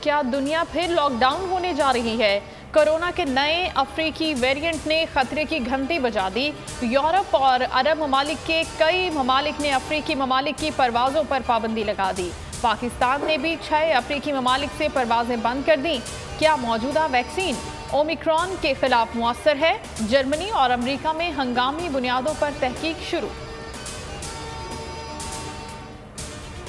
क्या दुनिया फिर लॉकडाउन होने जा रही है? कोरोना के नए अफ्रीकी वेरिएंट ने खतरे की घंटी बजा दी। यूरोप और अरब ममालिक के कई ममालिक ने अफ्रीकी ममालिक की परवाज़ों पर पाबंदी लगा दी। पाकिस्तान ने भी 6 अफ्रीकी ममालिक से परवाज़ें बंद कर दी। क्या मौजूदा वैक्सीन ओमिक्रॉन के खिलाफ मुअस्सर है? जर्मनी और अमेरिका में हंगामी बुनियादों पर तहकीक शुरू।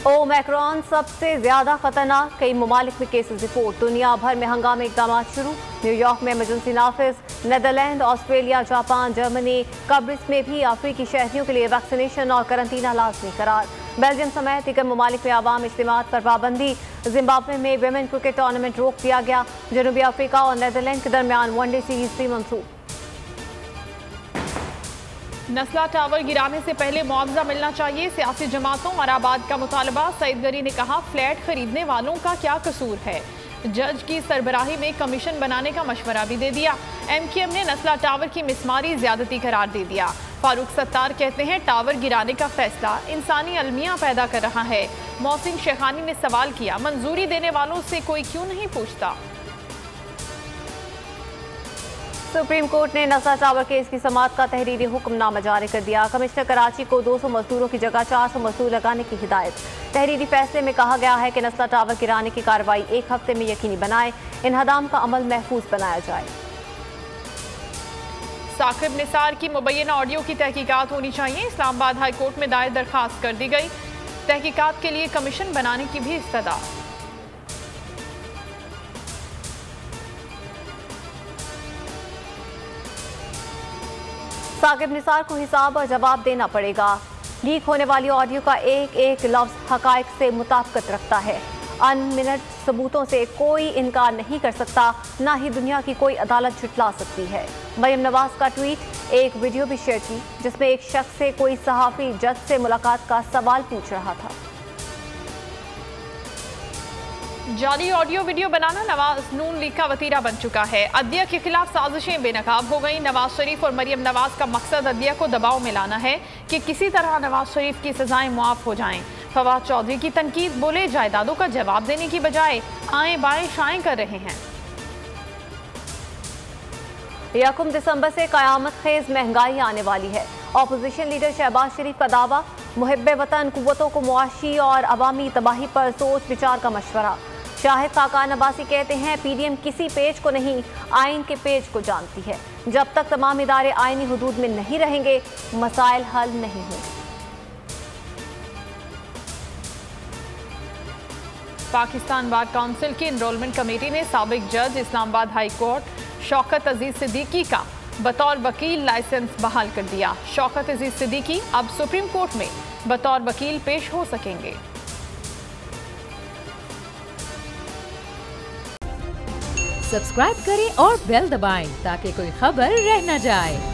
ओमिक्रॉन सबसे ज्यादा खतरनाक, कई ममालिक में केसेस रिपोर्ट। दुनिया भर में हंगामी इकदाम शुरू। न्यूयॉर्क में इमरजेंसी नाफिज। नेदरलैंड, ऑस्ट्रेलिया, जापान, जर्मनी, कब्रिस में भी अफ्रीकी शहरियों के लिए वैक्सीनेशन और करंतना लाजमी करार। बेल्जियम समेत दीगर ममालिक में आवाम इज्तिमात पर पाबंदी। जिम्बाब्वे में विमेन क्रिकेट टूर्नामेंट रोक दिया गया। जनूबी अफ्रीका और नेदरलैंड के दरमियान वनडे सीरीज भी मंसूख। नस्ला टावर गिराने से पहले मुआवजा मिलना चाहिए, सियासी जमातों और आबाद का मुतालबा। सईद गरी ने कहा, फ्लैट खरीदने वालों का क्या कसूर है? जज की सरबराही में कमीशन बनाने का मशवरा भी दे दिया। MKM ने नस्ला टावर की मिसमारी ज्यादती करार दे दिया। फारूक सत्तार कहते हैं, टावर गिराने का फैसला इंसानी अलमिया पैदा कर रहा है। मोहसिन शेखानी ने सवाल किया, मंजूरी देने वालों से कोई क्यों नहीं पूछता? सुप्रीम कोर्ट ने नस्ला टावर केस की समाअत का तहरीरी हुक्मनामा जारी कर दिया। कमिश्नर कराची को 200 मजदूरों की जगह 400 मजदूर लगाने की हिदायत। तहरीरी फैसले में कहा गया है कि नस्ला टावर गिराने की कार्रवाई 1 हफ्ते में यकीनी बनाए, इन्हदाम का अमल महफूज बनाया जाए। साकिब निसार की मुबैना ऑडियो की तहकीकात होनी चाहिए। इस्लामाबाद हाई कोर्ट में दायर दरखास्त कर दी गई। तहकीकात के लिए कमीशन बनाने की भी इस्तदा। साकिब निसार को हिसाब और जवाब देना पड़ेगा। लीक होने वाली ऑडियो का एक एक लफ्ज हकायक से मुताबिकत रखता है। अनमिनट सबूतों से कोई इनकार नहीं कर सकता, ना ही दुनिया की कोई अदालत झुटला सकती है। मरियम नवाज का ट्वीट, एक वीडियो भी शेयर की जिसमें एक शख्स से कोई सहाफी जज से मुलाकात का सवाल पूछ रहा था। जाली ऑडियो वीडियो बनाना नवाज नून लीग का वतीरा बन चुका है। अदलिया के खिलाफ साजिशें बेनकाब हो गई। नवाज शरीफ और मरियम नवाज का मकसद अदलिया को दबाव में लाना है कि किसी तरह नवाज शरीफ की सजाएं मुआफ हो जाएं। फवाद चौधरी की तनकीद, बोले जायदादों का जवाब देने की बजाय आए बाएं शाएं कर रहे हैं। 1 दिसंबर से कयामत खेज महंगाई आने वाली है। ऑपोजिशन लीडर शहबाज शरीफ का दावा, मुहिब्बे वतन कुव्वतों को मुआशी और अवामी तबाही पर सोच विचार का मशवरा। शाहिद खाकान अब्बासी कहते हैं, PDM किसी पेज को नहीं, आइन के पेज को जानती है। जब तक तमाम इदारे आइनी हुदूद में नहीं रहेंगे, मसाइल हल नहीं होंगे। पाकिस्तान बार काउंसिल की एनरोलमेंट कमेटी ने साबिक जज इस्लामाबाद हाई कोर्ट शौकत अजीज सिद्दीकी का बतौर वकील लाइसेंस बहाल कर दिया। शौकत अजीज सिद्दीकी अब सुप्रीम कोर्ट में बतौर वकील पेश हो सकेंगे। सब्सक्राइब करें और बेल दबाएं ताकि कोई खबर रह न जाए।